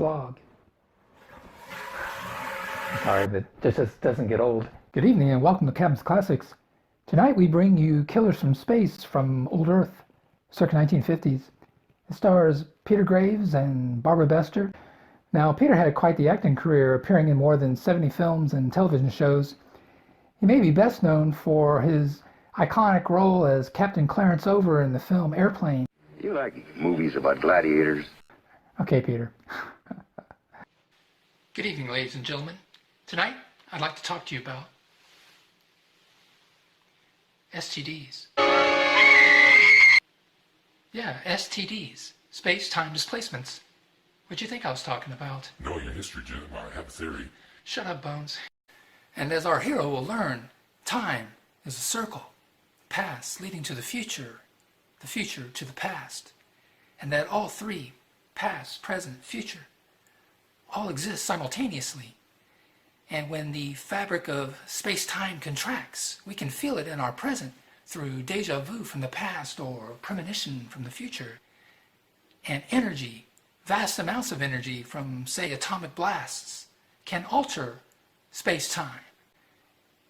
vlog. Sorry, but this just doesn't get old. Good evening and welcome to Captain's Classics. Tonight we bring you Killers from Space from Old Earth, circa 1950s. It stars Peter Graves and Barbara Bester. Now, Peter had quite the acting career, appearing in more than 70 films and television shows. He may be best known for his iconic role as Captain Clarence Over in the film Airplane. You like movies about gladiators? Okay, Peter. Good evening, ladies and gentlemen. Tonight, I'd like to talk to you about STDs. Yeah, STDs. Space-time displacements. What'd you think I was talking about? Know your history, Jim. I have a theory. Shut up, Bones. And as our hero will learn, time is a circle. Past leading to the future to the past. And that all three, past, present, future, all exist simultaneously. And when the fabric of space-time contracts, we can feel it in our present through deja vu from the past or premonition from the future. And energy, vast amounts of energy from, say, atomic blasts, can alter space-time.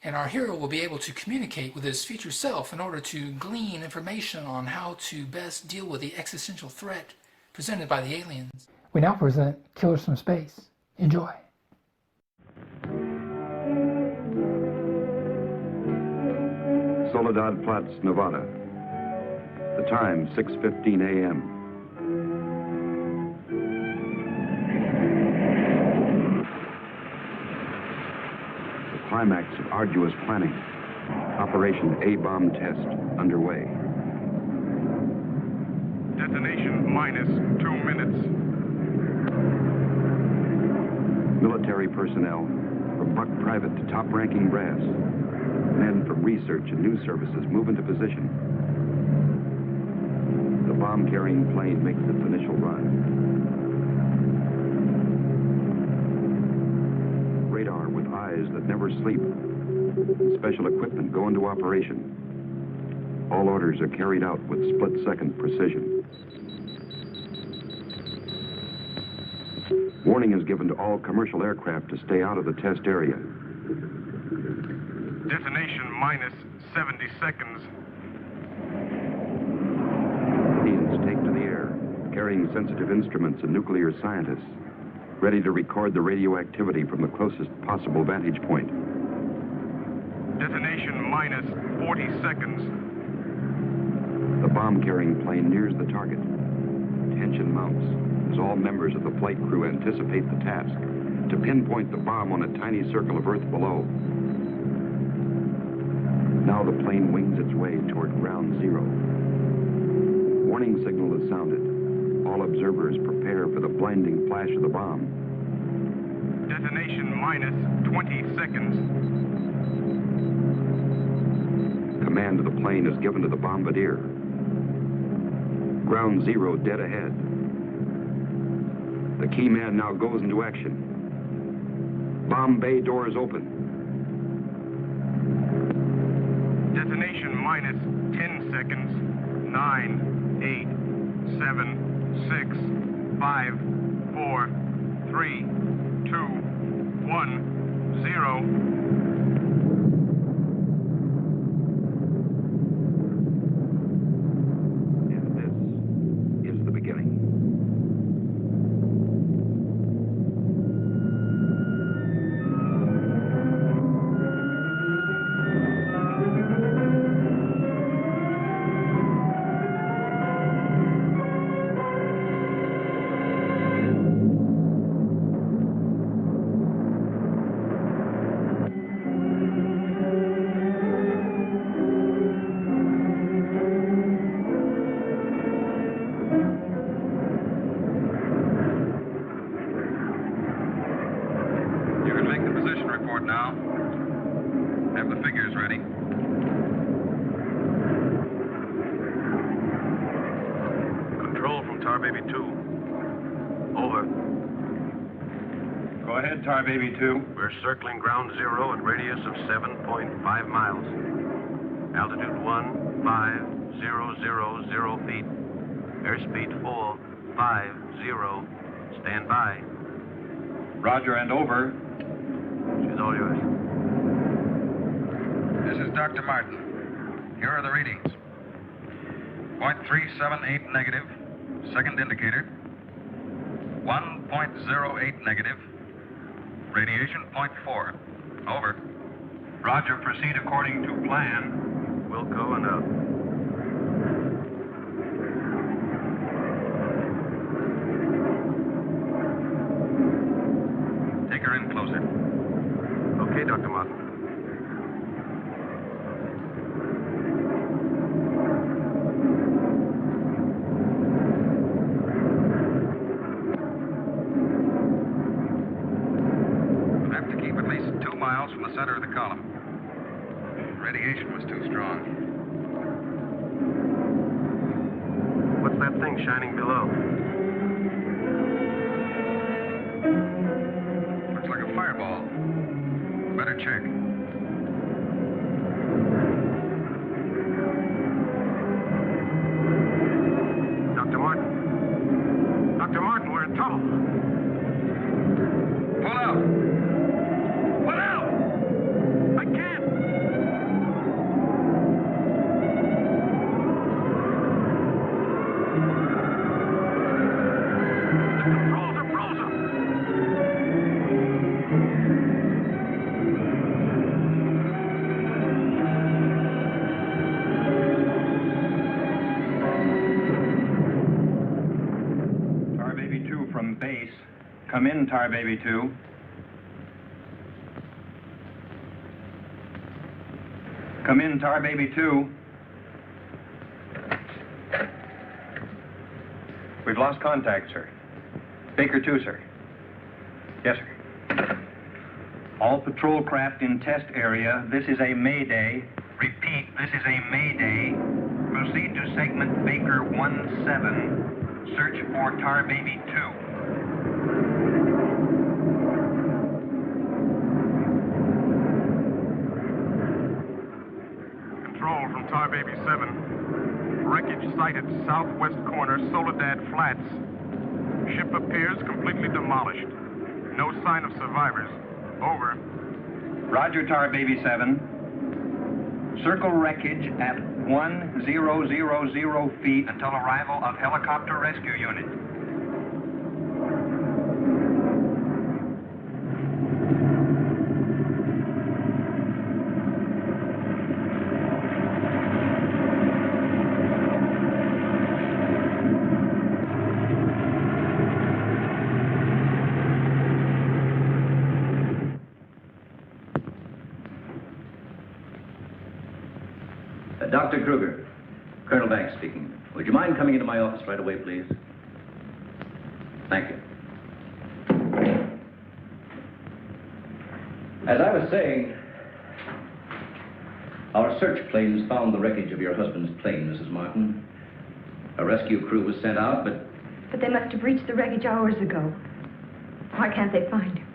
And our hero will be able to communicate with his future self in order to glean information on how to best deal with the existential threat presented by the aliens. We now present Killers from Space. Enjoy. Soledad Flats, Nevada. The time, 6:15 a.m. The climax of arduous planning. Operation A-bomb test underway. Detonation minus 2 minutes. Military personnel, from buck private to top-ranking brass. Men from research and news services move into position. The bomb-carrying plane makes its initial run. Radar with eyes that never sleep. Special equipment go into operation. All orders are carried out with split-second precision. Warning is given to all commercial aircraft to stay out of the test area. Detonation minus 70 seconds. Planes take to the air, carrying sensitive instruments and nuclear scientists, ready to record the radioactivity from the closest possible vantage point. Detonation minus 40 seconds. The bomb-carrying plane nears the target. Tension mounts as all members of the flight crew anticipate the task to pinpoint the bomb on a tiny circle of Earth below. Now the plane wings its way toward ground zero. Warning signal is sounded. All observers prepare for the blinding flash of the bomb. Detonation minus 20 seconds. Command of the plane is given to the bombardier. Ground zero dead ahead. The key man now goes into action. Bomb bay doors open. Detonation minus 10 seconds. 9, 8, 7, 6, 5, 4, 3, 2, 1, 0. And this is the beginning. Now, have the figures ready. Control from Tar Baby 2. Over. Go ahead, Tar Baby 2. We're circling ground zero at radius of 7.5 miles. Altitude 15000 feet. Airspeed 450. Stand by. Roger and over. She's all yours. This is Dr. Martin. Here are the readings. 0.378 negative, second indicator. 1.08 negative, radiation 0.4. Over. Roger, proceed according to plan. Wilco and out. Take her in closer. Okay, Dr. Martin. We'll have to keep at least 2 miles from the center of the column. Radiation was too strong. What's that thing shining below? Looks like a fireball. Better check. Dr. Martin. Dr. Martin, we're in trouble. Pull out! What out? I can't. The controls are frozen. Tar Baby 2 from base. Come in, Tar Baby 2. Come in, Tar Baby 2. We've lost contact, sir. Baker 2, sir. Yes, sir. All patrol craft in test area. This is a Mayday. Repeat, this is a Mayday. Proceed to segment Baker 17. Search for Tar Baby 2. Control from Tar Baby 7. Wreckage sighted southwest corner, Soledad Flats. Ship appears completely demolished. No sign of survivors. Over. Roger, Tar Baby 7. Circle wreckage at 1000 feet until arrival of helicopter rescue unit. Dr. Kruger, Colonel Banks speaking. Would you mind coming into my office right away, please? Thank you. As I was saying, our search planes found the wreckage of your husband's plane, Mrs. Martin. A rescue crew was sent out, but... But they must have reached the wreckage hours ago. Why can't they find him?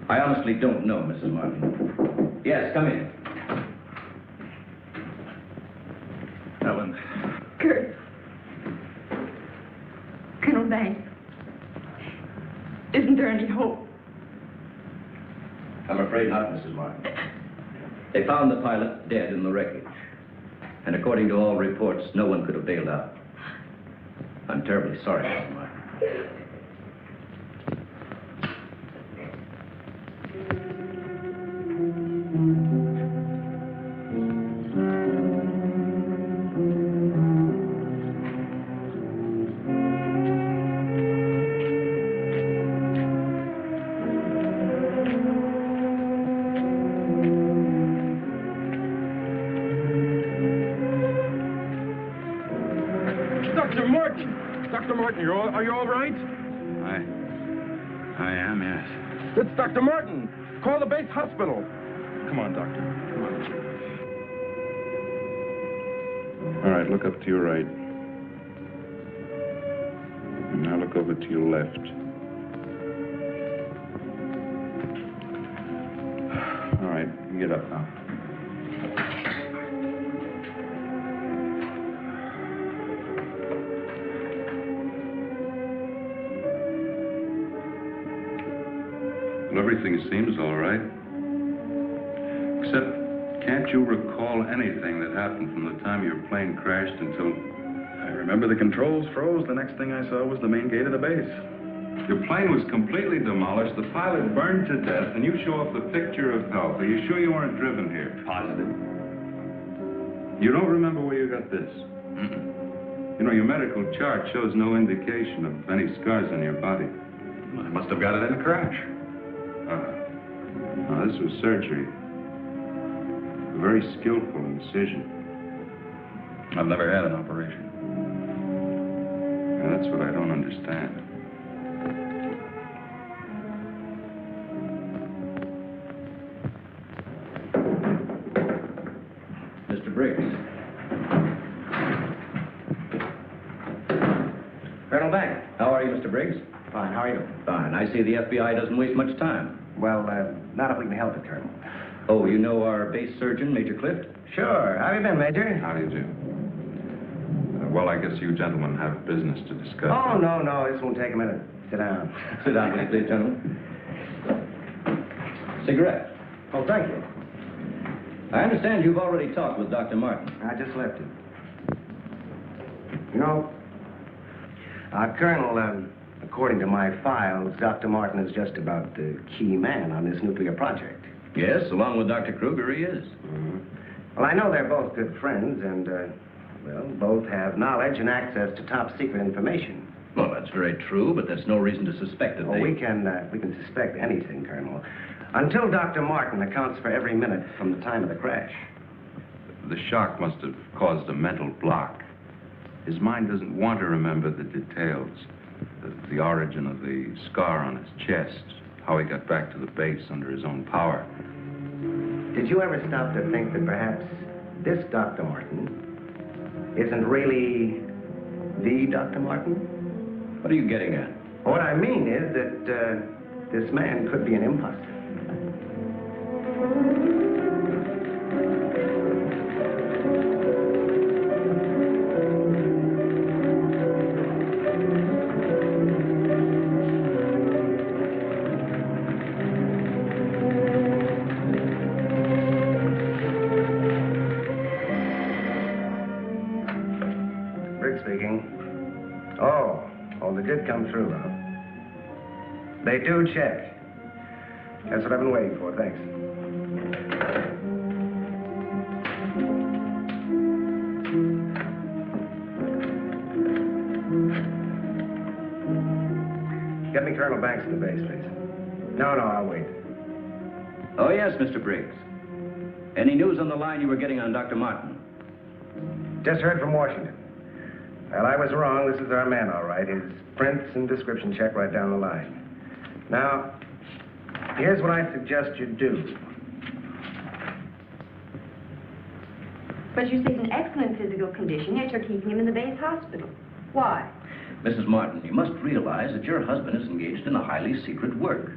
I honestly don't know, Mrs. Martin. Yes, come in. Helen. Kurt. Colonel Banks. Isn't there any hope? I'm afraid not, Mrs. Martin. They found the pilot dead in the wreckage. And according to all reports, no one could have bailed out. I'm terribly sorry, Mrs. Martin. Dr. Martin, are you all right? I am, yes. It's Dr. Martin. Call the base hospital. Come on, Doctor. Come on. All right, look up to your right. And now look over to your left. All right, you get up now. Well, everything seems all right. Except, can't you recall anything that happened from the time your plane crashed until... I remember the controls froze. The next thing I saw was the main gate of the base. Your plane was completely demolished, the pilot burned to death, and you show off the picture of health. Are you sure you weren't driven here? Positive. You don't remember where you got this? Mm-mm. You know, your medical chart shows no indication of any scars on your body. Well, I must have got it in a crash. Now, this was surgery. A very skillful incision. I've never had an operation. And that's what I don't understand. Mr. Briggs. Colonel Banks. How are you, Mr. Briggs? Fine, how are you? Fine. I see the FBI doesn't waste much time. Well, not if we can help it, Colonel. Oh, you know our base surgeon, Major Clift? Sure. How have you been, Major? How do you do? Well, I guess you gentlemen have business to discuss. Oh, no, this won't take a minute. Sit down. Sit down, will you please, gentlemen. Cigarette. Oh, thank you. I understand you've already talked with Dr. Martin. I just left him. You know, Colonel, according to my files, Dr. Martin is just about the key man on this nuclear project. Yes, along with Dr. Kruger, he is. Mm-hmm. Well, I know they're both good friends, and, well, both have knowledge and access to top-secret information. Well, that's very true, but that's no reason to suspect that they... We can suspect anything, Colonel, until Dr. Martin accounts for every minute from the time of the crash. The shock must have caused a mental block. His mind doesn't want to remember the details, the origin of the scar on his chest, how he got back to the base under his own power. Did you ever stop to think that perhaps this Dr. Martin isn't really the Dr. Martin? What are you getting at? What I mean is that this man could be an imposter. Did come through, huh? They do check. That's what I've been waiting for, thanks. Get me Colonel Banks in the base, please. No, I'll wait. Oh, yes, Mr. Briggs. Any news on the line you were getting on Dr. Martin? Just heard from Washington. Well, I was wrong. This is our man, all right. His prints and description check right down the line. Now, here's what I suggest you do. But you say he's in excellent physical condition, yet you're keeping him in the base hospital. Why? Mrs. Martin, you must realize that your husband is engaged in a highly secret work.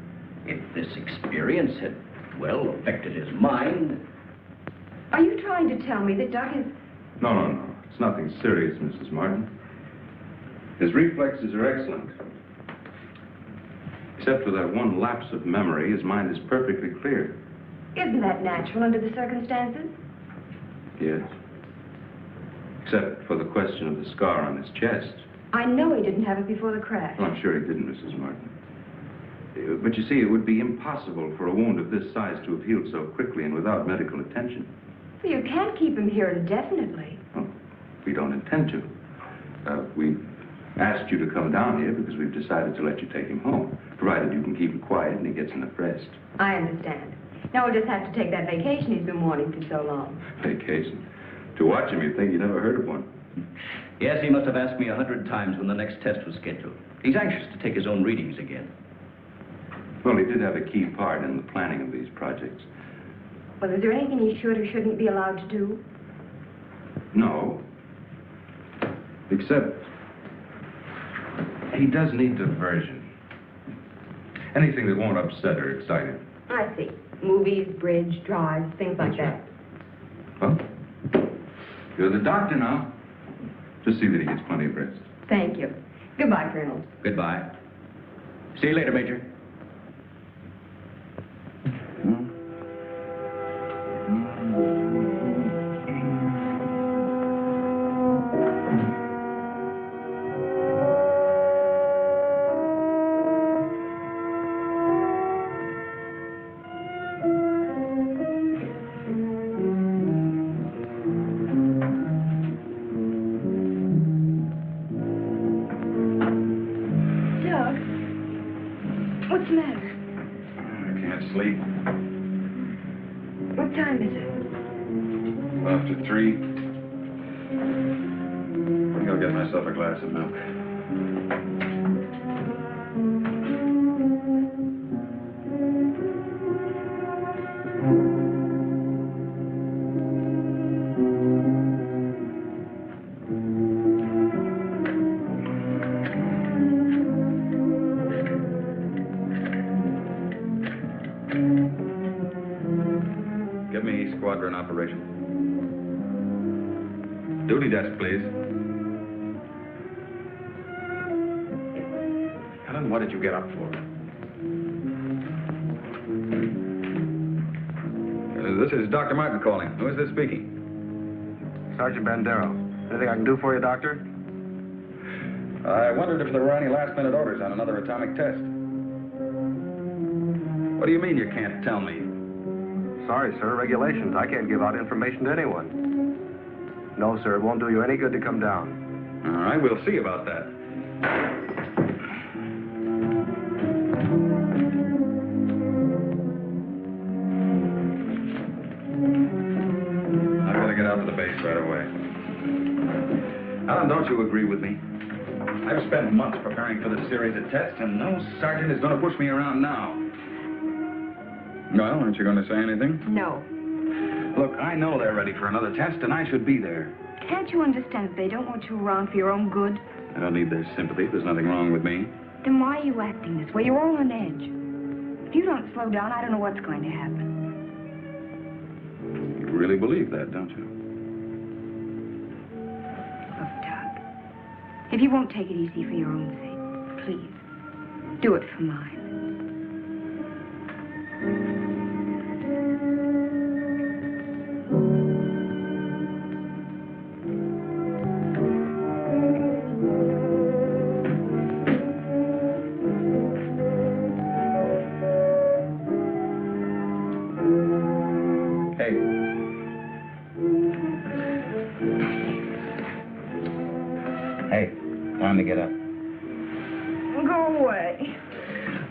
If this experience had, well, affected his mind... Are you trying to tell me that Doc is... No. It's nothing serious, Mrs. Martin. His reflexes are excellent. Except for that one lapse of memory, his mind is perfectly clear. Isn't that natural under the circumstances? Yes. Except for the question of the scar on his chest. I know he didn't have it before the crash. Well, I'm sure he didn't, Mrs. Martin. But you see, it would be impossible for a wound of this size to have healed so quickly and without medical attention. So you can't keep him here indefinitely. Well, we don't intend to. We've asked you to come down here because we've decided to let you take him home, provided you can keep him quiet and he gets enough rest. I understand. Now we'll just have to take that vacation he's been wanting for so long. Vacation? To watch him, you'd think you never heard of one. Yes, he must have asked me 100 times when the next test was scheduled. He's anxious to take his own readings again. Well, he did have a key part in the planning of these projects. Well, is there anything he should or shouldn't be allowed to do? No. Except he does need diversion. Anything that won't upset or excite him. I see. Movies, bridge, drives, things like that. Well, you're the doctor now. Just see that he gets plenty of rest. Thank you. Goodbye, Colonel. Goodbye. See you later, Major. sleep. What time is it? After 3. I think I'll get myself a glass of milk. Give me squadron operation. Duty desk, please. Helen, what did you get up for? This is Dr. Martin calling. Who is this speaking? Sergeant Bandero. Anything I can do for you, Doctor? I wondered if there were any last-minute orders on another atomic test. What do you mean you can't tell me? Sorry, sir. Regulations. I can't give out information to anyone. No, sir. It won't do you any good to come down. All right, we'll see about that. I've got to get out to the base right away. Alan, don't you agree with me? I've spent months preparing for this series of tests, and no sergeant is going to push me around now. Well, aren't you going to say anything? No. Look, I know they're ready for another test, and I should be there. Can't you understand that they don't want you around for your own good? I don't need their sympathy. There's nothing wrong with me. Then why are you acting this way? You're all on edge. If you don't slow down, I don't know what's going to happen. You really believe that, don't you? Look, Doug, if you won't take it easy for your own sake, please, do it for mine. Hey, time to get up. Go away.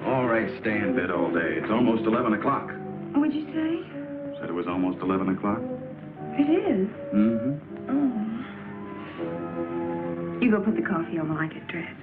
All right, stay in bed all day. It's almost 11 o'clock. What'd you say? Said it was almost 11 o'clock? It is. Mm-hmm. Oh. You go put the coffee on while I get dressed.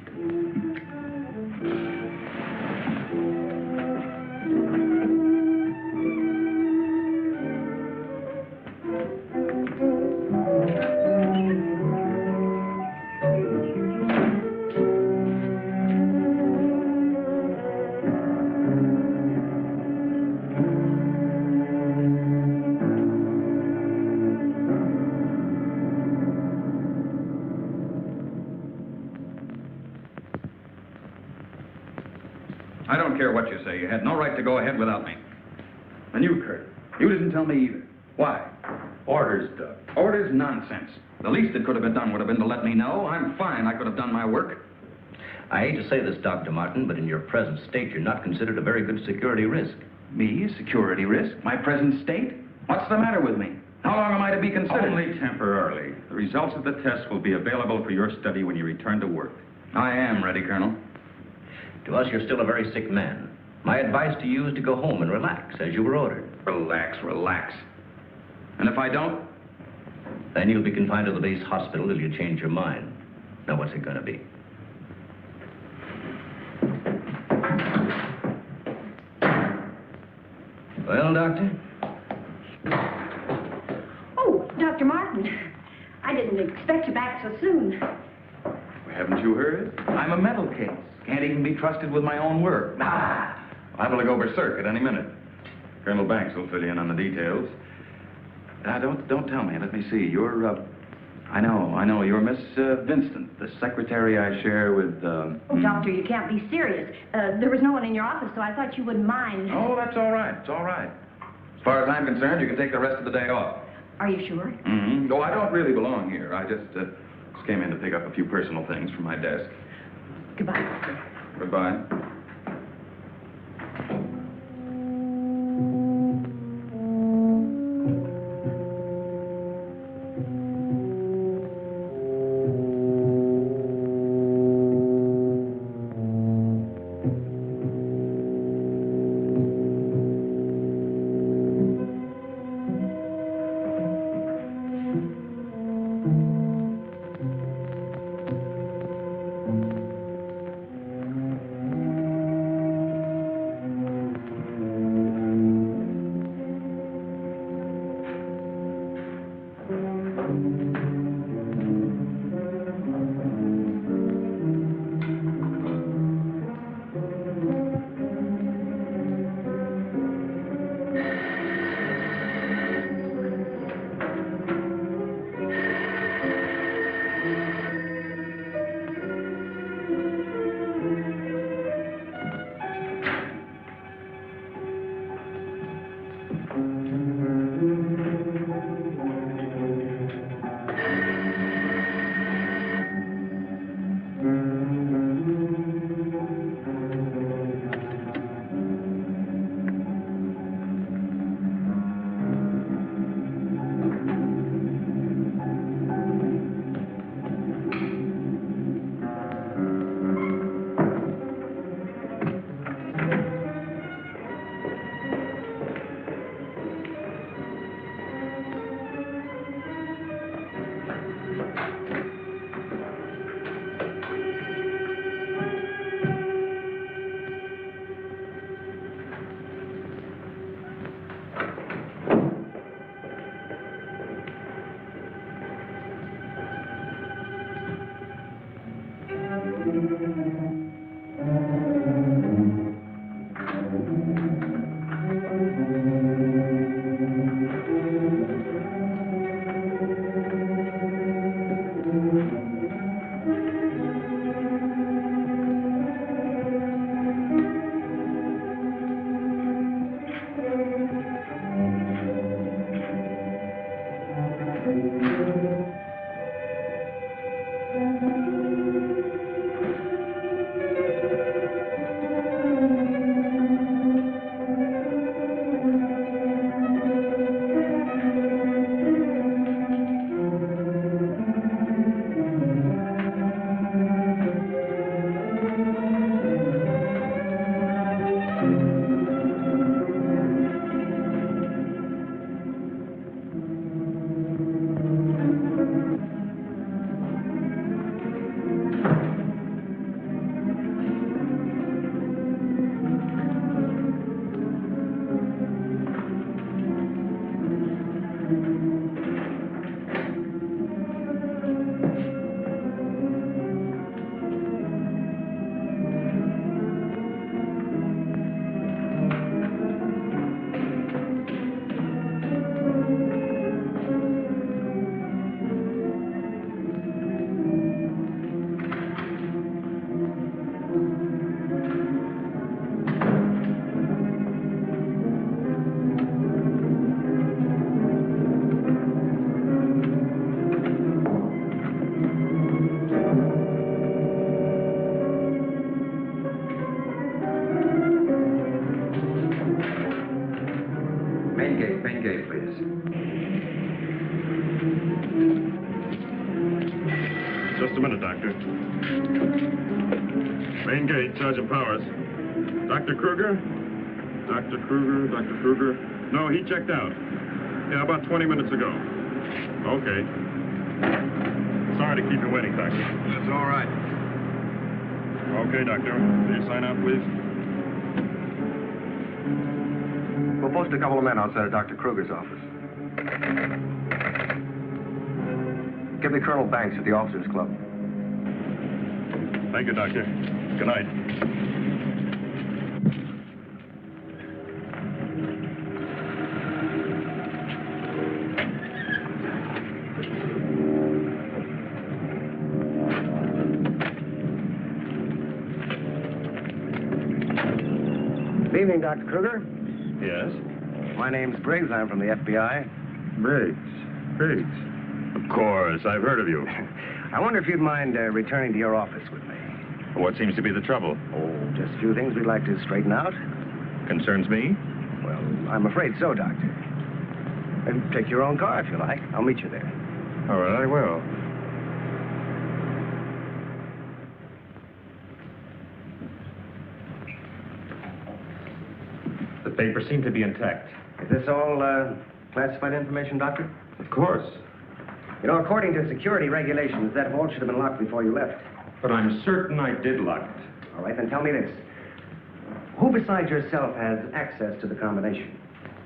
I don't care what you say. You had no right to go ahead without me. And you, Kurt, you didn't tell me either. Why? Orders, Doug. Orders? Nonsense. The least that could have been done would have been to let me know. I'm fine. I could have done my work. I hate to say this, Dr. Martin, but in your present state, you're not considered a very good security risk. Me? A security risk? My present state? What's the matter with me? How long am I to be considered? Only temporarily. The results of the test will be available for your study when you return to work. I am ready, Colonel. To us, you're still a very sick man. My advice to you is to go home and relax, as you were ordered. Relax, relax. And if I don't? Then you'll be confined to the base hospital till you change your mind. Now, what's it going to be? Well, Doctor? Oh, Dr. Martin. I didn't expect you back so soon. Haven't you heard? I'm a mental case. Can't even be trusted with my own work. Liable to go berserk at any minute. Colonel Banks will fill you in on the details. Don't tell me. Let me see. You're, I know. You're Miss Vincent, the secretary I share with, Oh, Doctor, you can't be serious. There was no one in your office, so I thought you wouldn't mind. Oh, that's all right. It's all right. As far as I'm concerned, you can take the rest of the day off. Are you sure? Mm-hmm. No, I don't really belong here. I just came in to pick up a few personal things from my desk. Goodbye, Doctor. Goodbye. Main gate, please. Just a minute, Doctor. Main gate, Sergeant Powers. Dr. Kruger? Dr. Kruger. No, he checked out. Yeah, about 20 minutes ago. Okay. Sorry to keep you waiting, Doctor. That's all right. Okay, Doctor. Will you sign out, please? We'll post a couple of men outside of Dr. Kruger's office. Give me Colonel Banks at the Officers Club. Thank you, Doctor. Good night. Good evening, Dr. Kruger. Yes? My name's Briggs. I'm from the FBI. Briggs. Of course, I've heard of you. I wonder if you'd mind returning to your office with me. What seems to be the trouble? Oh, just a few things we'd like to straighten out. Concerns me? Well, I'm afraid so, Doctor. And take your own car if you like. I'll meet you there. All right, I will. The papers seem to be intact. Is this all classified information, Doctor? Of course. You know, according to security regulations, that vault should have been locked before you left. But I'm certain I did lock it. All right, then tell me this. Who besides yourself has access to the combination?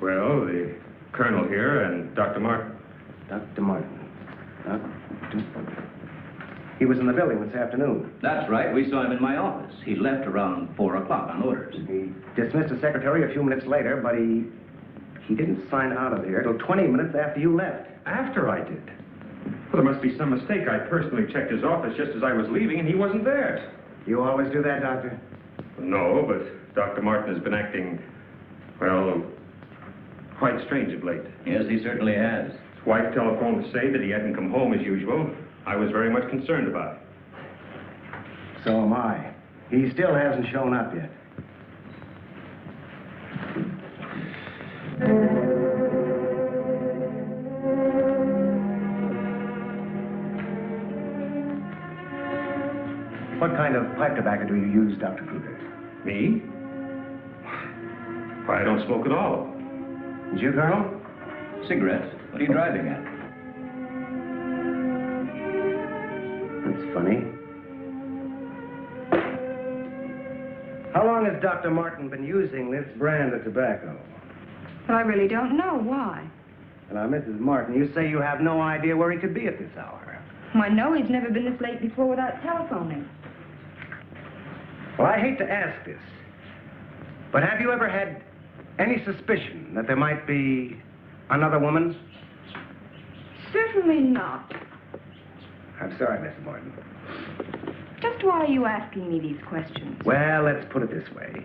Well, the colonel here and Dr. Martin. Dr. Martin. He was in the building this afternoon. That's right. We saw him in my office. He left around 4 o'clock on orders. He dismissed the secretary a few minutes later, but he didn't sign out of here till 20 minutes after you left. After I did. Well, there must be some mistake. I personally checked his office just as I was leaving, and he wasn't there. You always do that, Doctor? No, but Dr. Martin has been acting, well, quite strange of late. Yes, he certainly has. His wife telephoned to say that he hadn't come home as usual. I was very much concerned about it. So am I. He still hasn't shown up yet. What kind of pipe tobacco do you use, Dr. Kruger? Me? Why, I don't smoke at all. And you, Colonel? Cigarettes? What are you driving at? That's funny. How long has Dr. Martin been using this brand of tobacco? But I really don't know. Why? Now, Mrs. Martin, you say you have no idea where he could be at this hour. Well, I know he's never been this late before without telephoning. Well, I hate to ask this, but have you ever had any suspicion that there might be another woman? Certainly not. I'm sorry, Mrs. Martin. Just why are you asking me these questions? Well, let's put it this way.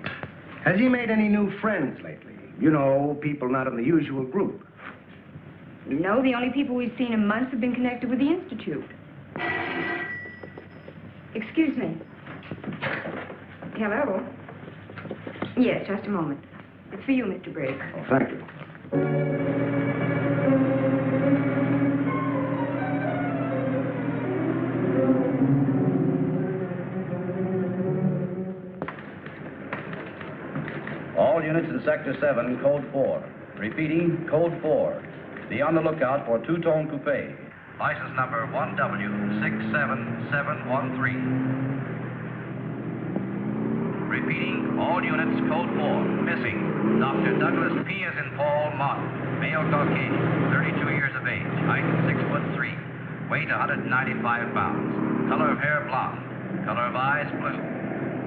Has he made any new friends lately? You know, people not in the usual group. No, the only people we've seen in months have been connected with the Institute. Excuse me. Hello? Yes, just a moment. It's for you, Mr. Briggs. Oh, thank you. All units in Sector 7, Code 4. Repeating, Code 4. Be on the lookout for two-tone coupe. License number 1W67713. Repeating, all units, Code 4. Missing, Dr. Douglas P. as in Paul Martin, male Caucasian, 32 years of age, height 6'3", weight 195 pounds, color of hair blonde, color of eyes blue.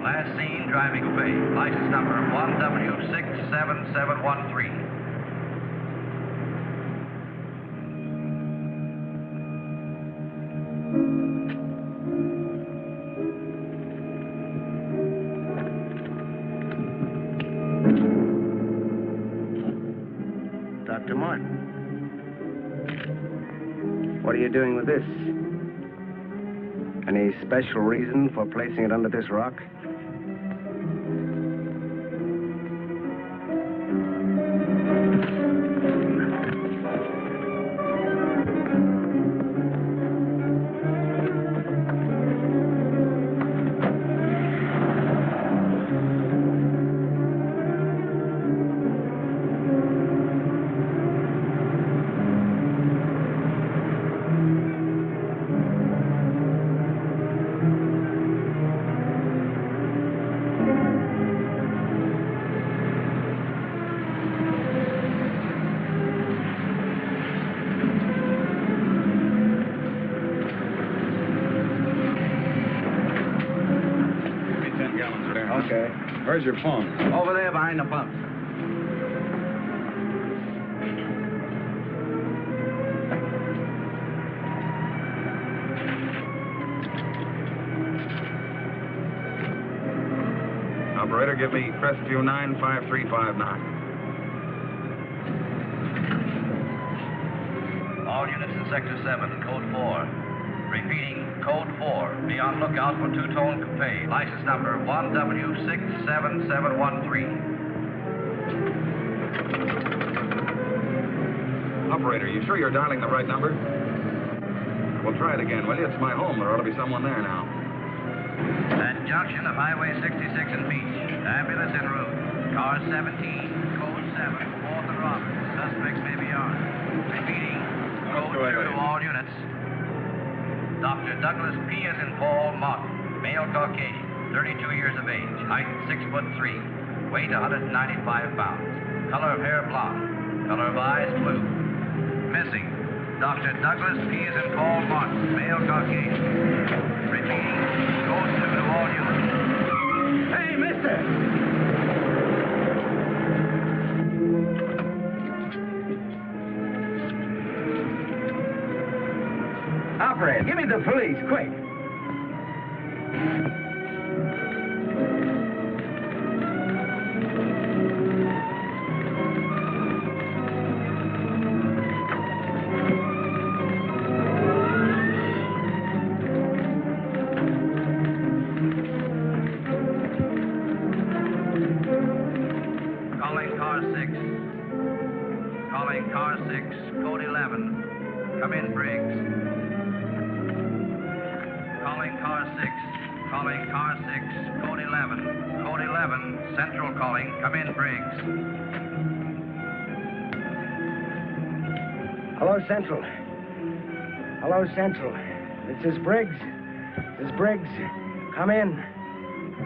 Last seen driving coupe, license number 1W67713. Dr. Martin. What are you doing with this? Any special reason for placing it under this rock? Where's your phone? Over there behind the pump. Operator, give me Crestview 95359. All units in Sector 7, Code 4. Repeating, Code 4. Be on lookout for two-tone coupe. License number 1W67713. Operator, you sure you're dialing the right number? We'll try it again, will you? It's my home. There ought to be someone there now. At junction of Highway 66 and Beach. Ambulance en route. Car 17, Code 7, 4th and Roberts. Suspects may be armed. Repeating, Code 2 to all units. Dr. Douglas P. as in Paul Martin, male Caucasian, 32 years of age, height 6'3", weight 195 pounds, color of hair blonde, color of eyes blue. Missing, Dr. Douglas P. as in Paul Martin, male Caucasian. Repeating, Code 2 to all units. Hey, mister! Operator, give me the police, quick. Calling car 6. Calling car 6, Code 11. Come in, Briggs. Calling car 6. Calling car 6, Code 11. Code 11, Central calling. Come in, Briggs. Hello, Central. Hello, Central. This is Briggs. This is Briggs. Come in.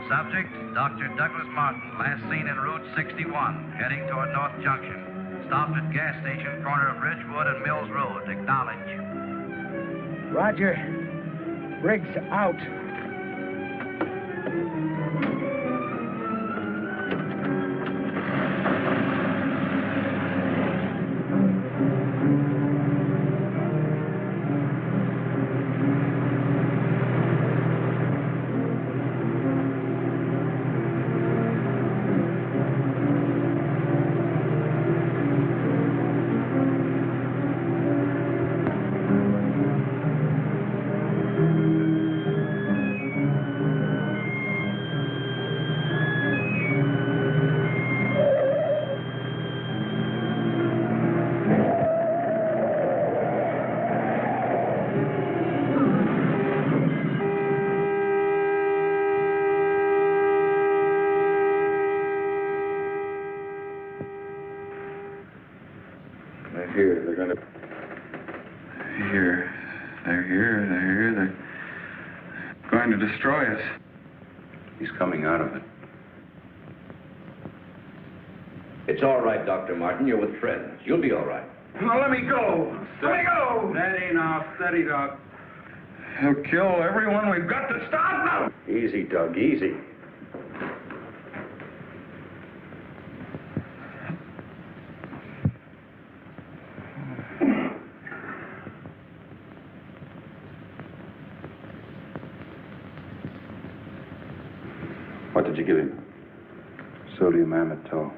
Subject, Dr. Douglas Martin, last seen en Route 61, heading toward North Junction. Stopped at gas station, corner of Ridgewood and Mills Road. Acknowledge. Roger. Briggs out. They're here. They're going to... Here. They're here. They're here. They're going to destroy us. He's coming out of it. It's all right, Dr. Martin. You're with friends. You'll be all right. Now, let me go. Let me go. Steady now, steady, Doc. He'll kill everyone. We've got to stop now. Easy, Doug, easy. What did you give him? Sodium amytal.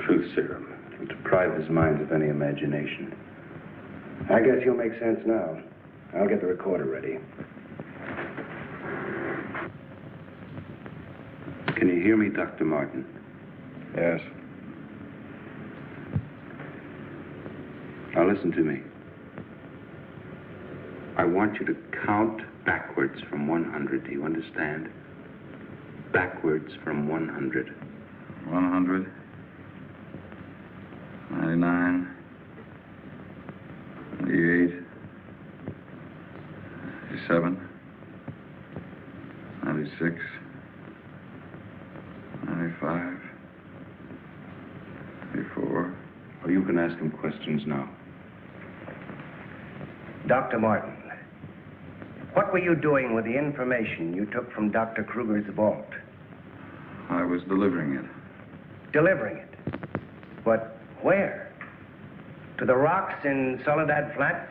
Truth serum. It'll deprive his mind of any imagination. I guess you'll make sense now. I'll get the recorder ready. Can you hear me, Dr. Martin? Yes. Now listen to me. I want you to count backwards from 100. Do you understand? Backwards from 100. 100. 99. 98. 97. 96. 95. 84. Well, you can ask him questions now. Dr. Martin, what were you doing with the information you took from Dr. Kruger's vault? I was delivering it. Delivering it? But where? To the rocks in Soledad Flats?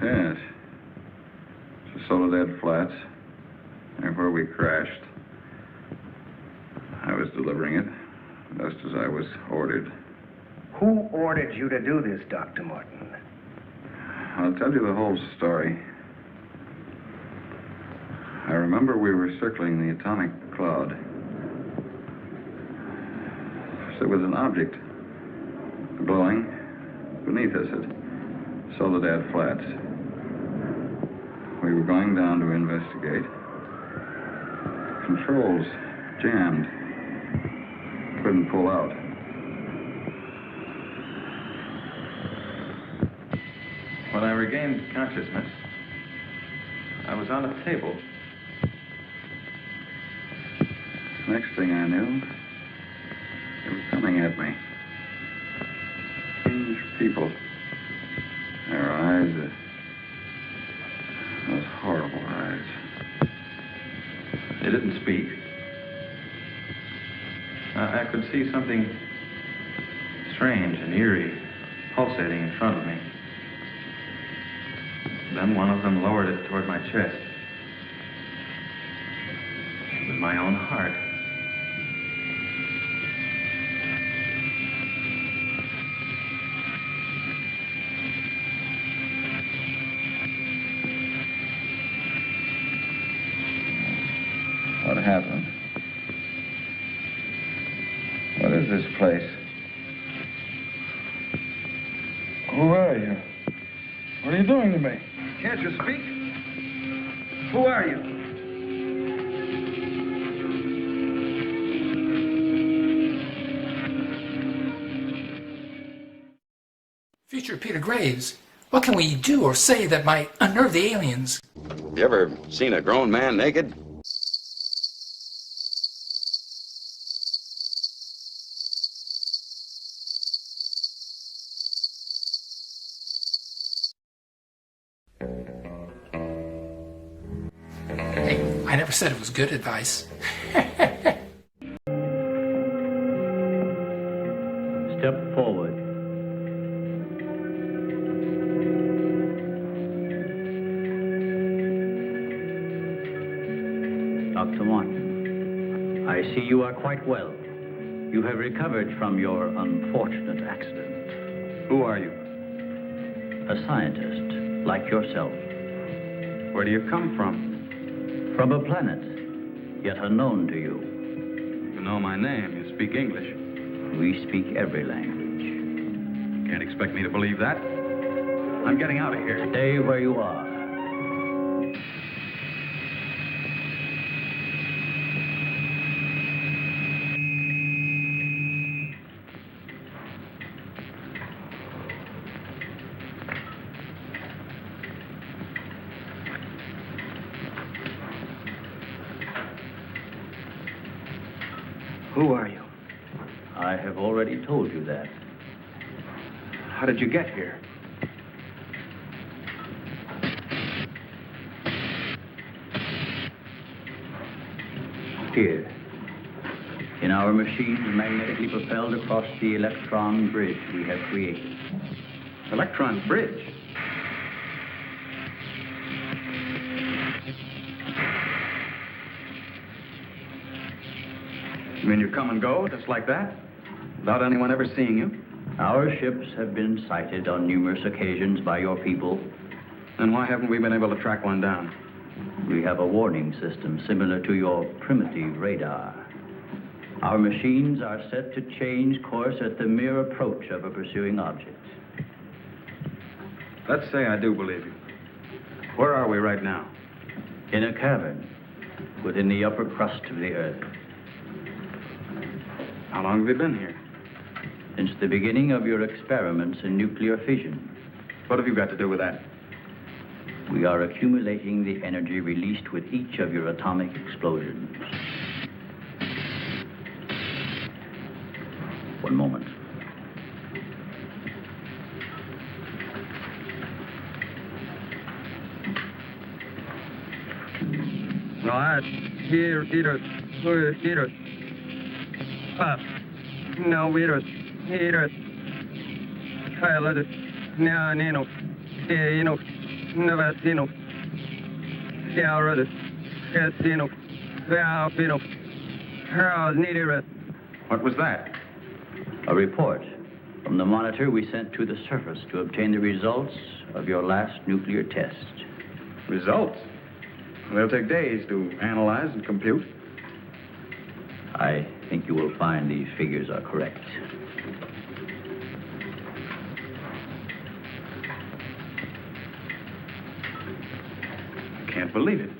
Yes. To Soledad Flats, and where we crashed. I was delivering it, just as I was ordered. Who ordered you to do this, Dr. Morton? I'll tell you the whole story. I remember we were circling the atomic cloud. There was an object glowing beneath us at Soledad Flats. We were going down to investigate. Controls jammed. Couldn't pull out. When I regained consciousness, I was on a table. Next thing I knew, they were coming at me. Strange people. Their eyes, those horrible eyes. They didn't speak. I could see something strange and eerie pulsating in front of me. Then one of them lowered it toward my chest. It was my own heart. What happened? What is this place? Who are you? What are you doing to me? Can't you speak? Who are you? Future Peter Graves, what can we do or say that might unnerve the aliens? You ever seen a grown man naked? Hey, I never said it was good advice. Step forward. Dr. Martin, I see you are quite well. You have recovered from your unfortunate accident. Who are you? A scientist, like yourself. Where do you come from? From a planet, yet unknown to you. You know my name. You speak English. We speak every language. Can't expect me to believe that. I'm getting out of here. Stay where you are. Who are you? I have already told you that. How did you get here? Here. In our machines magnetically propelled across the electron bridge we have created. Electron bridge? You mean you come and go, just like that? Without anyone ever seeing you? Our ships have been sighted on numerous occasions by your people. Then why haven't we been able to track one down? We have a warning system similar to your primitive radar. Our machines are set to change course at the mere approach of a pursuing object. Let's say I do believe you. Where are we right now? In a cavern within the upper crust of the Earth. How long have you been here? Since the beginning of your experiments in nuclear fission. What have you got to do with that? We are accumulating the energy released with each of your atomic explosions. One moment. No, I hear either Virus. No virus. Virus. Pilot. Nano. Dino. Novacino. Dalrus. Casino. Valpino. Harold Needed. What was that? A report from the monitor we sent to the surface to obtain the results of your last nuclear test. Results? They'll take days to analyze and compute. I think you will find these figures are correct. I can't believe it.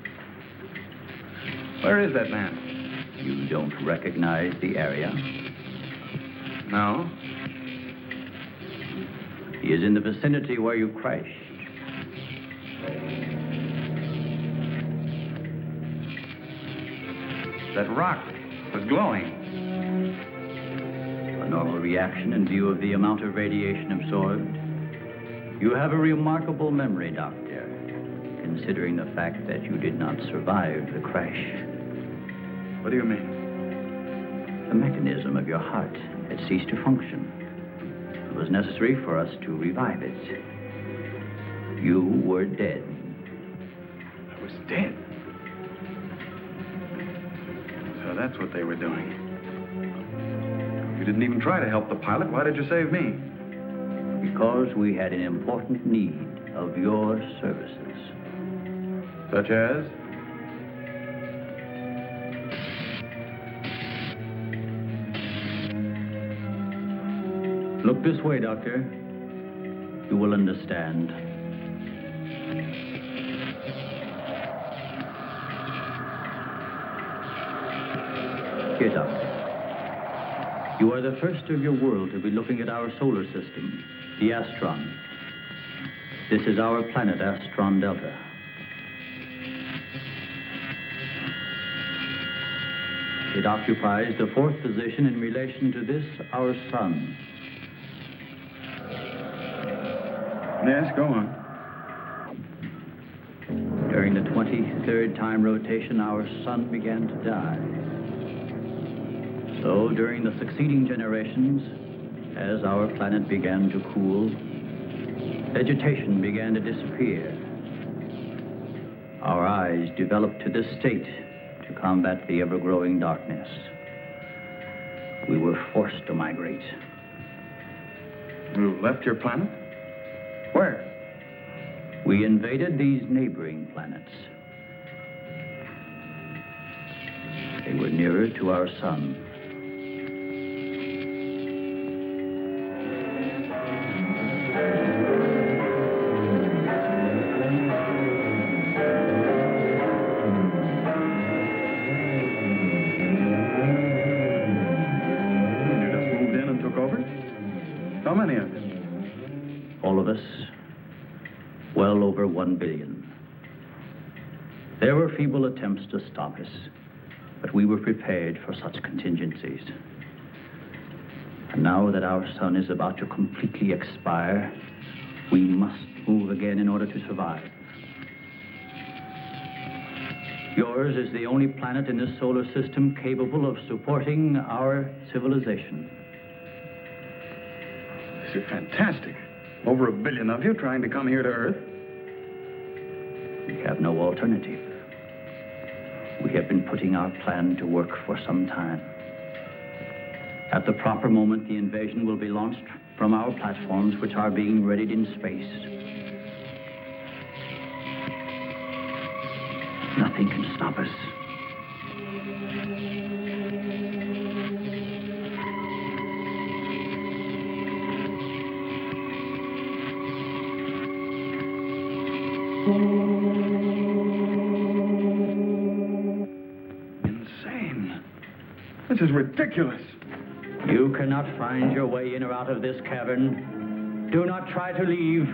Where is that man? You don't recognize the area? No. He is in the vicinity where you crashed. That rock was glowing. A normal reaction in view of the amount of radiation absorbed. You have a remarkable memory, Doctor, considering the fact that you did not survive the crash. What do you mean? The mechanism of your heart had ceased to function. It was necessary for us to revive it. You were dead. I was dead. So that's what they were doing. You didn't even try to help the pilot. Why did you save me? Because we had an important need of your services. Such as? Look this way, Doctor. You will understand. Here, Doctor. You are the first of your world to be looking at our solar system, the Astron. This is our planet, Astron Delta. It occupies the fourth position in relation to this, our sun. Yes, go on. During the 23rd time rotation, our sun began to die. So during the succeeding generations, as our planet began to cool, vegetation began to disappear. Our eyes developed to this state to combat the ever-growing darkness. We were forced to migrate. You left your planet? Where? We invaded these neighboring planets. They were nearer to our sun. You just moved in and took over? How many of you? All of us, well over 1 billion. There were feeble attempts to stop us, but we were prepared for such contingencies. And now that our sun is about to completely expire, we must move again in order to survive. Yours is the only planet in this solar system capable of supporting our civilization. This is fantastic. Over 1 billion of you trying to come here to Earth. We have no alternative. We have been putting our plan to work for some time. At the proper moment, the invasion will be launched from our platforms, which are being readied in space. Nothing can stop us. Insane. This is ridiculous. You cannot find your way in or out of this cavern. Do not try to leave.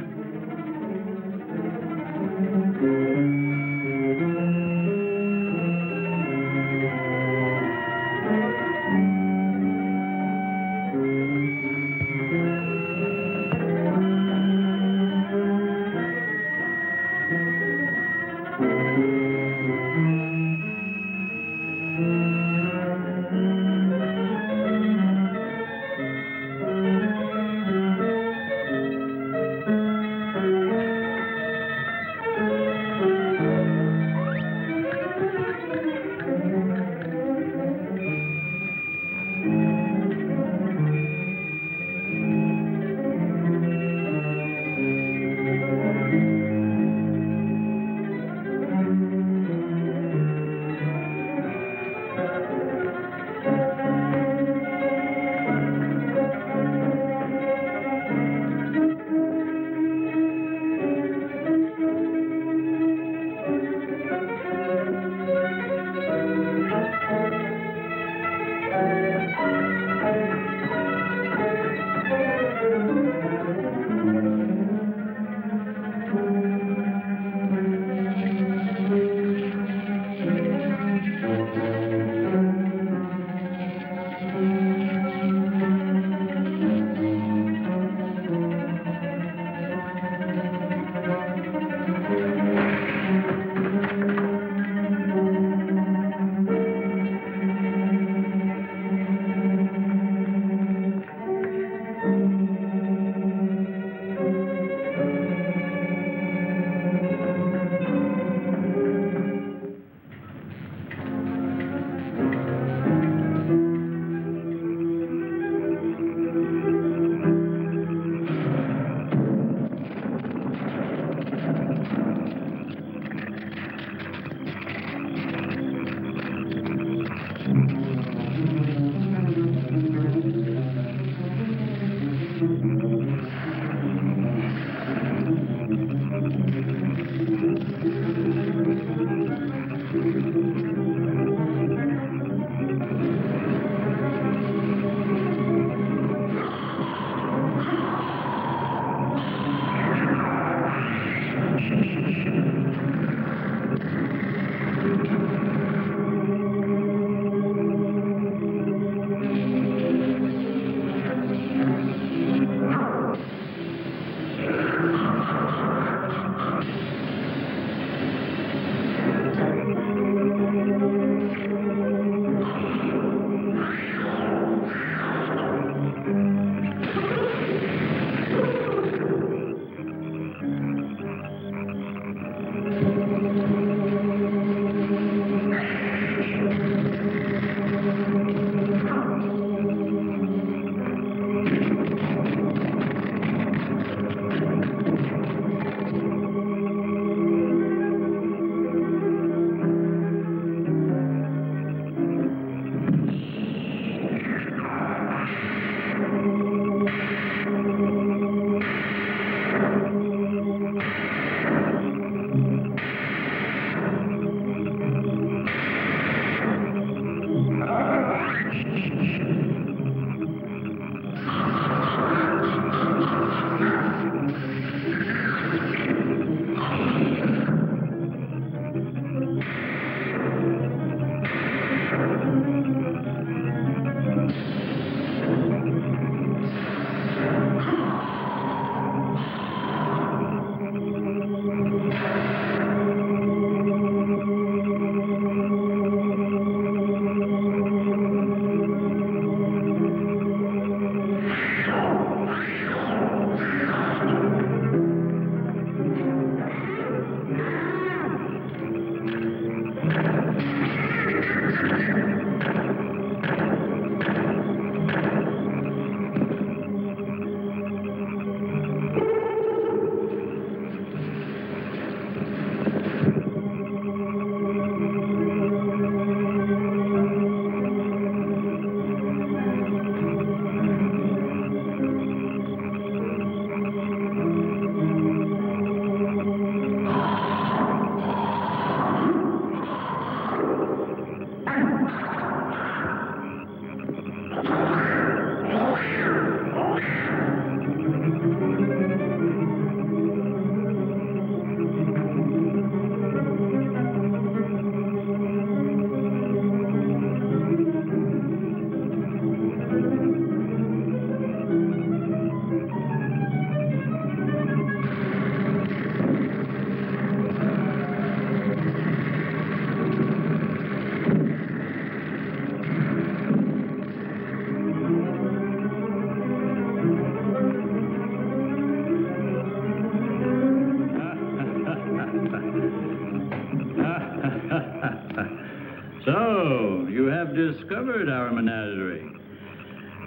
So, you have discovered our menagerie.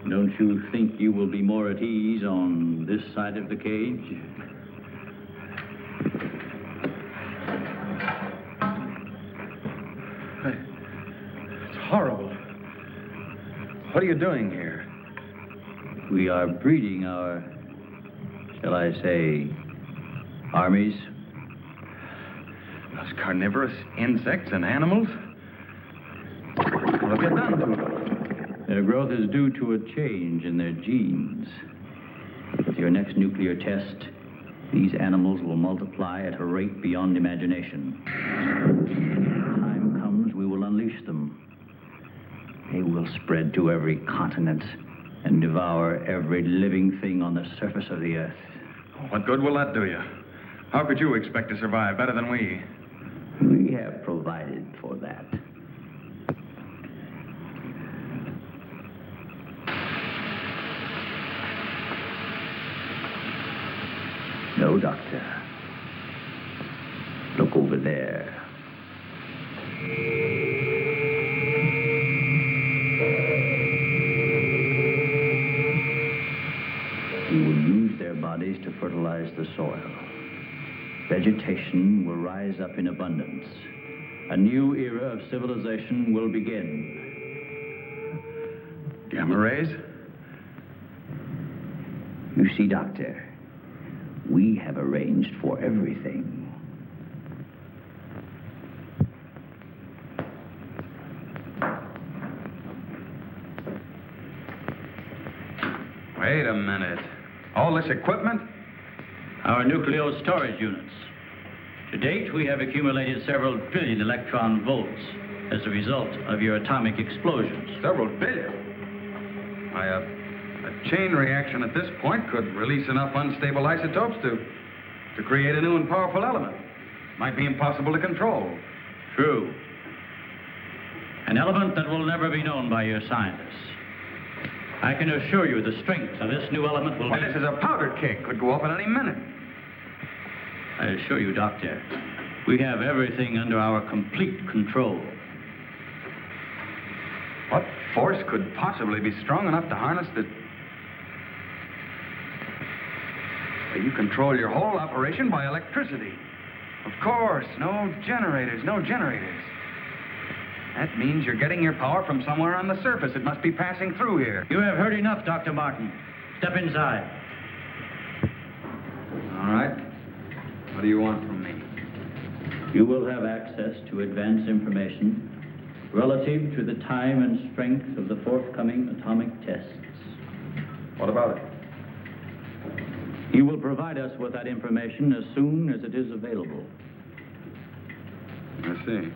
Don't you think you will be more at ease on this side of the cage? It's horrible. What are you doing here? We are breeding our, shall I say, armies. Those carnivorous insects and animals? What have you done to them? Their growth is due to a change in their genes. With your next nuclear test, these animals will multiply at a rate beyond imagination. When the time comes, we will unleash them. They will spread to every continent and devour every living thing on the surface of the earth. What good will that do you? How could you expect to survive better than we? We have provided for that. No, Doctor. Look over there. We will use their bodies to fertilize the soil. Vegetation will rise up in abundance. A new era of civilization will begin. Gamma rays? You see, Doctor, we have arranged for everything. Wait a minute. All this equipment? Our nuclear storage units. To date, we have accumulated several billion electron volts as a result of your atomic explosions. Several billion? Why, a chain reaction at this point could release enough unstable isotopes to create a new and powerful element. Might be impossible to control. True. An element that will never be known by your scientists. I can assure you the strength of this new element will Why, this is a powder keg. Could go off at any minute. I assure you, Doctor, we have everything under our complete control. What force could possibly be strong enough to harness the... You control your whole operation by electricity. Of course, no generators. That means you're getting your power from somewhere on the surface. It must be passing through here. You have heard enough, Dr. Martin. Step inside. All right. What do you want from me? You will have access to advanced information relative to the time and strength of the forthcoming atomic tests. What about it? You will provide us with that information as soon as it is available. I see.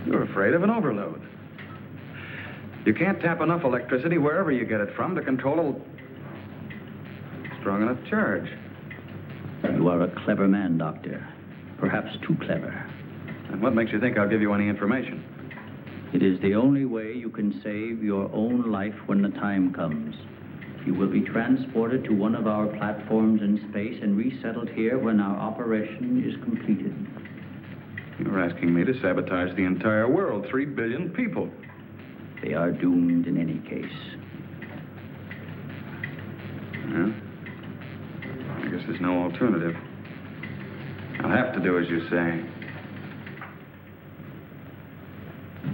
You're afraid of an overload. You can't tap enough electricity wherever you get it from to control a strong enough charge. You are a clever man, Doctor. Perhaps too clever. And what makes you think I'll give you any information? It is the only way you can save your own life when the time comes. You will be transported to one of our platforms in space and resettled here when our operation is completed. You're asking me to sabotage the entire world, 3 billion people. They are doomed in any case. Well, I guess there's no alternative. I'll have to do as you say.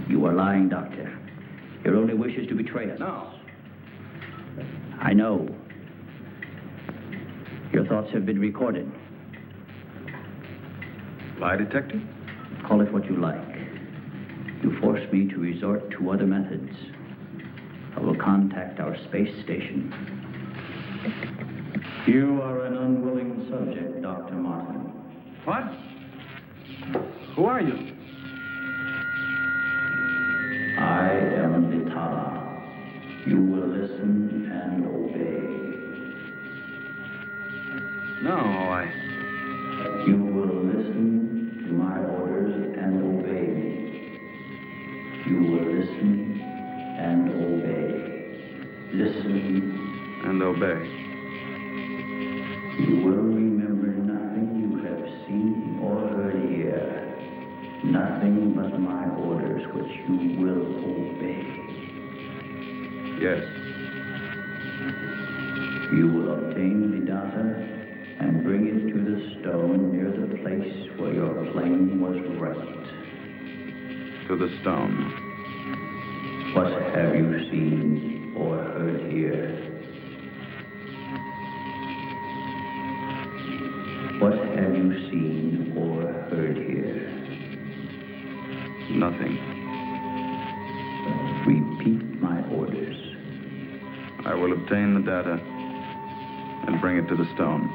You are lying, Doctor. Your only wish is to betray us. No. I know. Your thoughts have been recorded. Lie detector? Call it what you like. You force me to resort to other methods. I will contact our space station. You are an unwilling subject, Dr. Martin. What? Who are you? I am Vitala. You will listen and obey. No, You will listen to my orders and obey me. You will listen and obey. Listen and obey. You will remember nothing you have seen or heard here. Nothing but my orders which you will obey. Yes. You will obtain the data and bring it to the stone near the place where your plane was wrecked. To the stone. What have you seen or heard here? What have you seen or heard here? Nothing. Repeat my orders. I will obtain the data and bring it to the stone.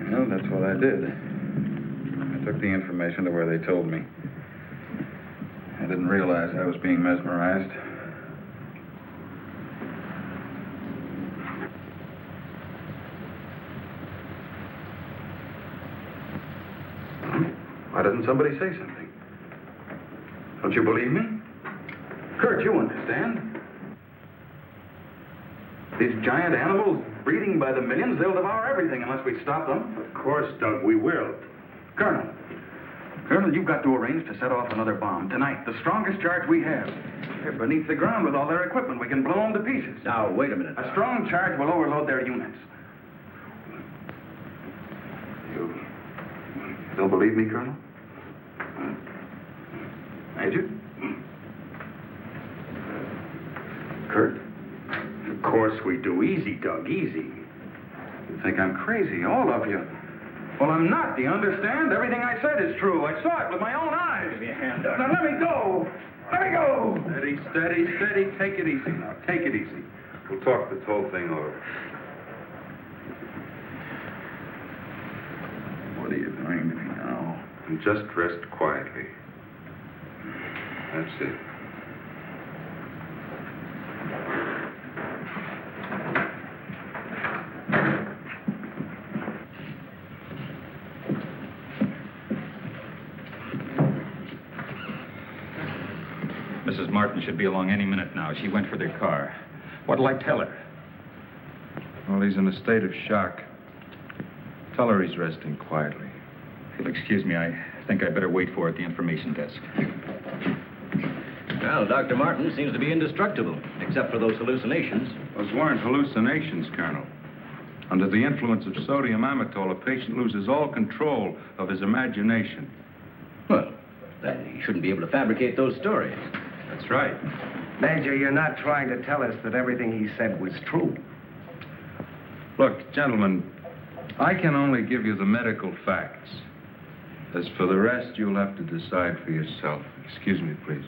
Well, that's what I did. I took the information to where they told me. I didn't realize I was being mesmerized. Why doesn't somebody say something? Don't you believe me? Kurt, you understand. These giant animals breeding by the millions, they'll devour everything unless we stop them. Of course, Doug, we will. Colonel, you've got to arrange to set off another bomb tonight. The strongest charge we have. They're beneath the ground with all their equipment. We can blow them to pieces. Now, wait a minute. A strong charge will overload their units. You don't believe me, Colonel? Major? Kurt? Of course we do. Easy, Doug, easy. You think I'm crazy, all of you. Well, I'm not. Do you understand? Everything I said is true. I saw it with my own eyes. Give me a hand, Doug. Now, let me go. Let me go. Steady, steady, steady. Take it easy now. Take it easy. We'll talk this whole thing over. What are you doing to me now? And just rest quietly. That's it. Mrs. Martin should be along any minute now. She went for their car. What'll I tell her? Well, he's in a state of shock. Tell her he's resting quietly. If you'll excuse me, I think I'd better wait for her at the information desk. Well, Dr. Martin seems to be indestructible, except for those hallucinations. Those weren't hallucinations, Colonel. Under the influence of sodium amytal, a patient loses all control of his imagination. Well, then he shouldn't be able to fabricate those stories. That's right. Major, you're not trying to tell us that everything he said was true. Look, gentlemen, I can only give you the medical facts. As for the rest, you'll have to decide for yourself. Excuse me, please.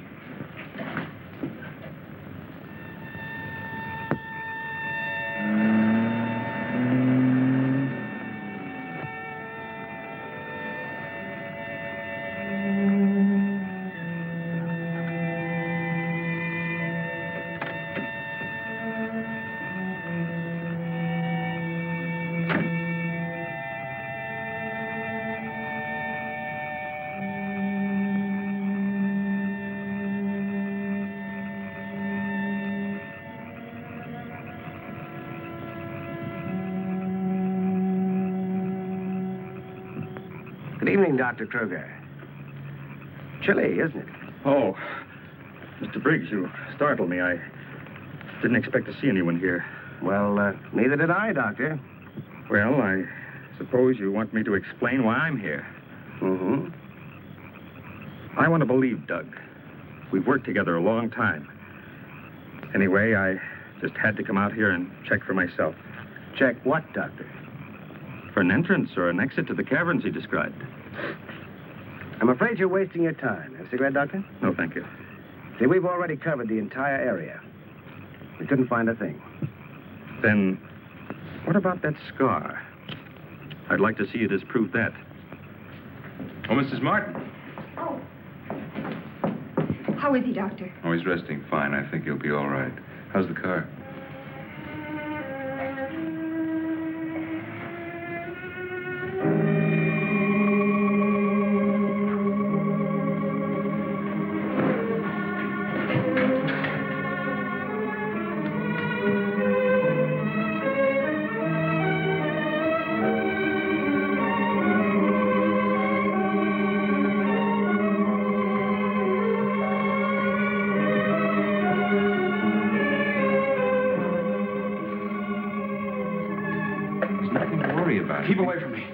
Good evening, Dr. Kruger. Chilly, isn't it? Oh, Mr. Briggs, you startled me. I didn't expect to see anyone here. Well, neither did I, Doctor. Well, I suppose you want me to explain why I'm here. Mm-hmm. I want to believe Doug. We've worked together a long time. Anyway, I just had to come out here and check for myself. Check what, Doctor? For an entrance or an exit to the caverns he described. I'm afraid you're wasting your time. Have a cigarette, Doctor? No, thank you. See, we've already covered the entire area. We couldn't find a thing. Then, what about that scar? I'd like to see you disprove that. Oh, Mrs. Martin. Oh. How is he, Doctor? Oh, he's resting fine. I think he'll be all right. How's the car? Keep away from me.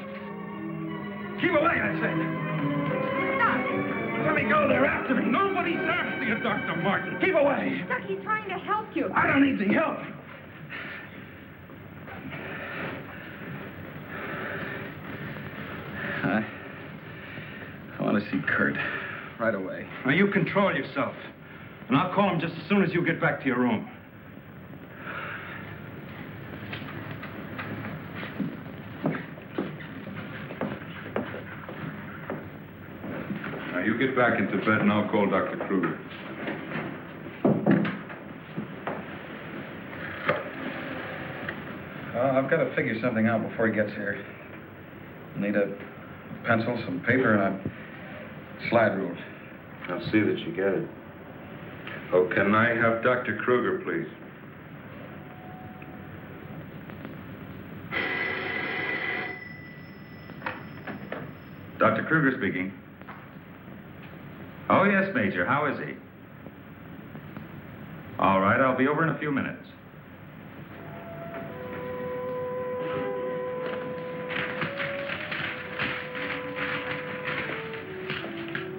Keep away, I said. Doc! Let me go. They're after me. Nobody's after you, Dr. Martin. Keep away. Doc, he's trying to help you. I don't need the help. I want to see Kurt right away. Now, you control yourself. And I'll call him just as soon as you get back to your room. You get back into bed and I'll call Dr. Kruger. I've got to figure something out before he gets here. Need a pencil, some paper, and a slide rule. I'll see that you get it. Oh, can I have Dr. Kruger, please? Dr. Kruger speaking. Oh, yes, Major. How is he? All right, I'll be over in a few minutes.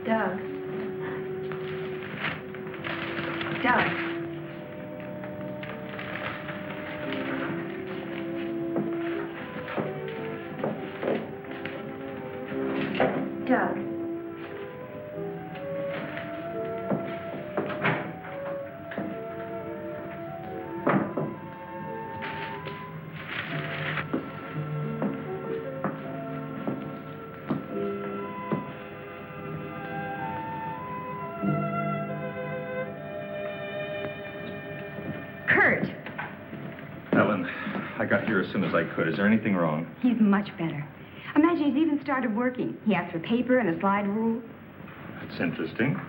Doug. Doug. Doug. Kurt. Ellen, I got here as soon as I could. Is there anything wrong? He's much better. Imagine he's even started working. He asked for paper and a slide rule. That's interesting.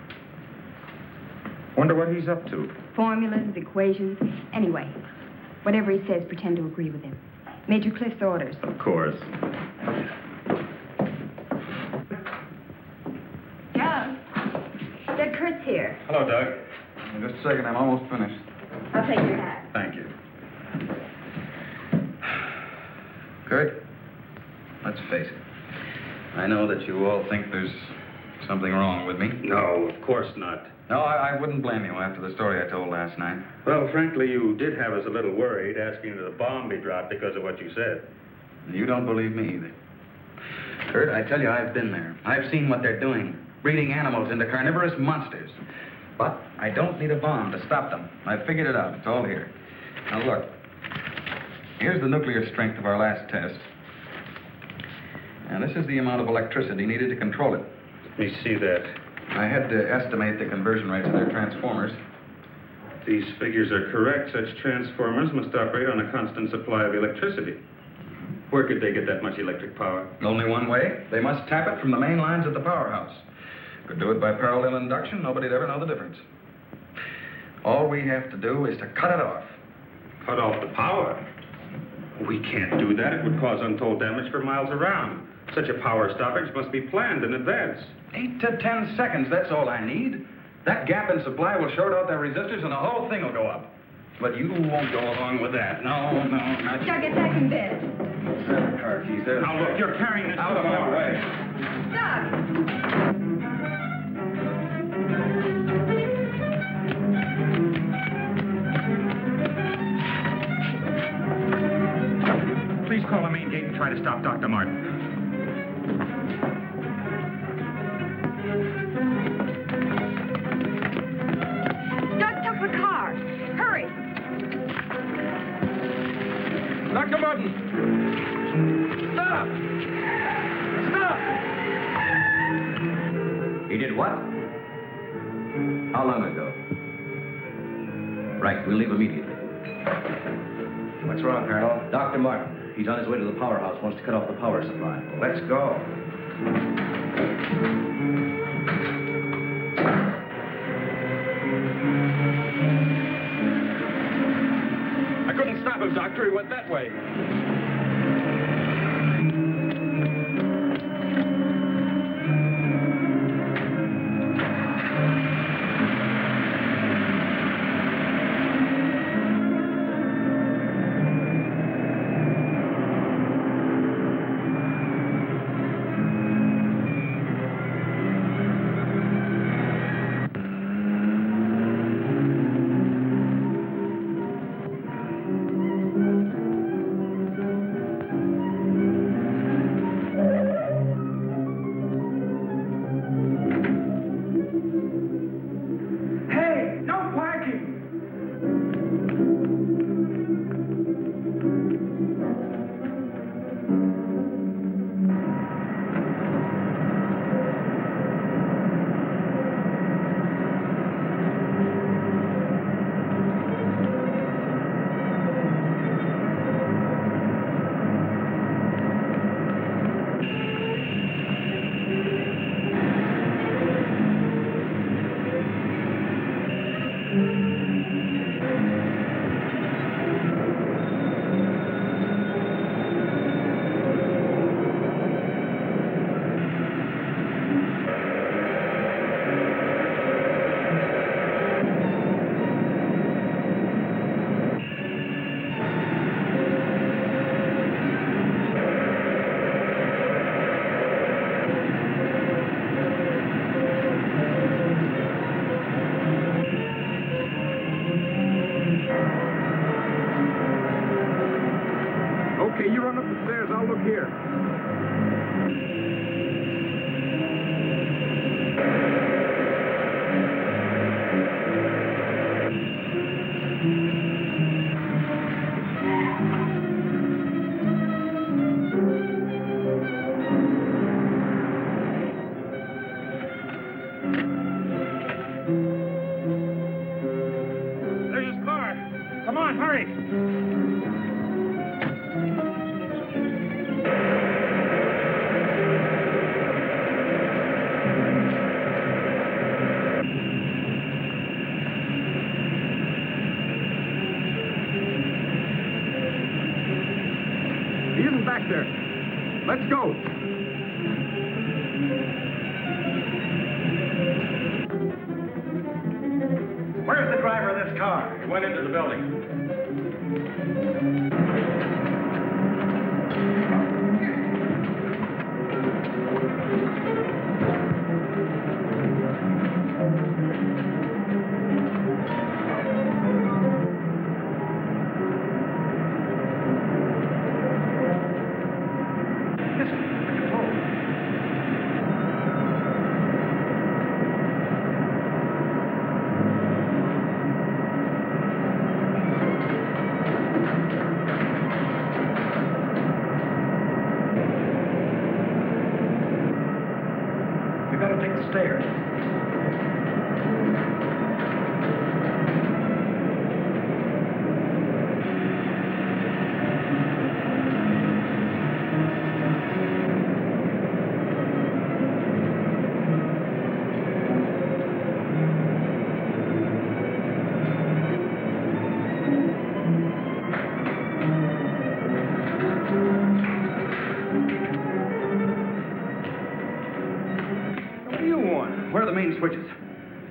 Wonder what he's up to. Formulas, equations. Anyway, whatever he says, pretend to agree with him. Major Cliff's orders. Of course. Doug. Doug, Kurt's here. Hello, Doug. Just a second, I'm almost finished. I'll take your hat. Thank you. Kurt, let's face it. I know that you all think there's something wrong with me. No, of course not. No, I wouldn't blame you after the story I told last night. Well, frankly, you did have us a little worried, asking that a bomb be dropped because of what you said. You don't believe me either. Kurt, I tell you, I've been there. I've seen what they're doing, breeding animals into carnivorous monsters. But I don't need a bomb to stop them. I've figured it out. It's all here. Now, look. Here's the nuclear strength of our last test. And this is the amount of electricity needed to control it. Let me see that. I had to estimate the conversion rates of their transformers. These figures are correct. Such transformers must operate on a constant supply of electricity. Where could they get that much electric power? Only one way. They must tap it from the main lines at the powerhouse. Could do it by parallel induction. Nobody'd ever know the difference. All we have to do is to cut it off. Cut off the power? We can't do that. It would cause untold damage for miles around. Such a power stoppage must be planned in advance. 8 to 10 seconds, that's all I need. That gap in supply will short out their resistors and the whole thing will go up. But you won't go along with that. No, not you. Doug, get back in bed. The car keys there. Now, look, you're carrying this out of my way. Doug! Please call the main gate and try to stop Dr. Martin. Doug took the car. Hurry. Dr. Martin! Stop! Stop! He did what? How long ago? Right, we'll leave immediately. What's wrong, Colonel? Dr. Martin, he's on his way to the powerhouse, wants to cut off the power supply. Let's go. I couldn't stop him, Doctor. He went that way. Okay, you run up the stairs. I'll look here. There's his car. Come on, hurry. He isn't back there. Let's go. Where's the driver of this car? He went into the building. We've got to take the stairs. Where are the main switches?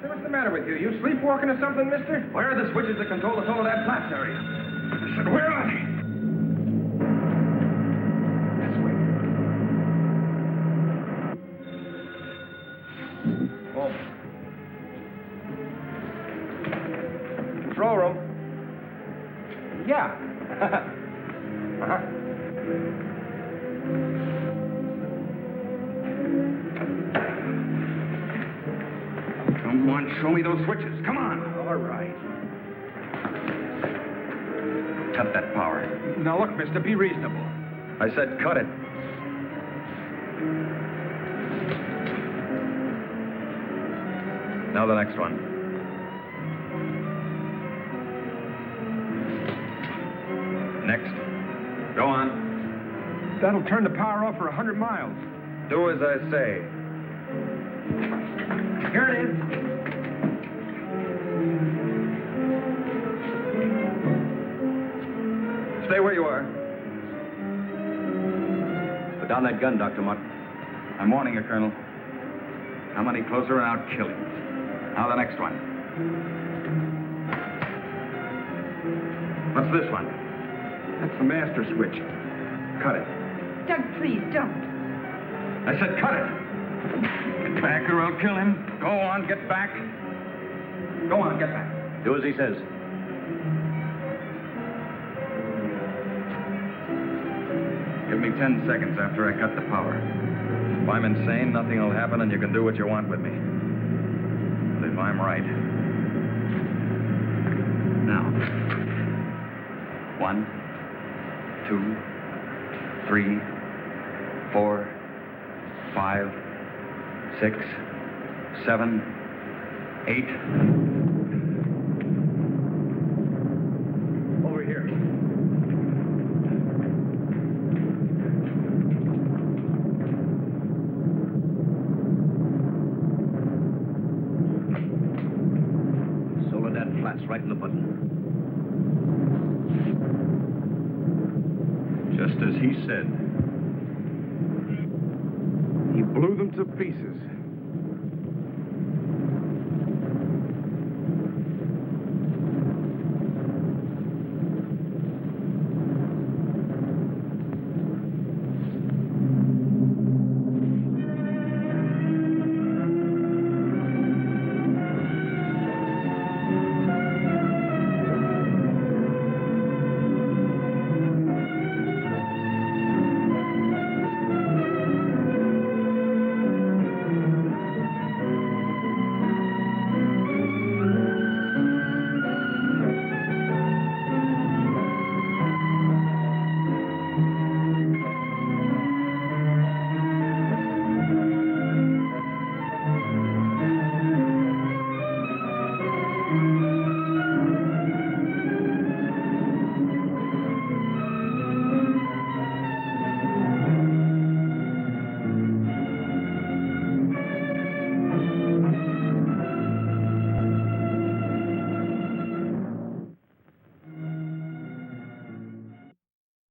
Hey, what's the matter with you? You sleepwalking or something, mister? Where are the switches that control the Soledad Flats area? I said, where are they? This way. Whoa. Control room. Yeah. Uh-huh. Come on, show me those switches. Come on. All right. Cut that power. Now, look, mister, be reasonable. I said cut it. Now the next one. Next. Go on. That'll turn the power off for 100 miles. Do as I say. Here it is. Stay where you are. Put down that gun, Dr. Mutt. I'm warning you, Colonel. Come any closer and I'll kill you. Now the next one. What's this one? That's the master switch. Cut it. Doug, please, don't. I said cut it. Get back or I'll kill him. Go on, get back. Go on, get back. Do as he says. Give me 10 seconds after I cut the power. If I'm insane, nothing will happen and you can do what you want with me. But if I'm right... Now. 1, 2, 3, 4, 5, 6, 7, 8. Over here. Soledad Flats, right in the button. Just as he said. He blew them to pieces.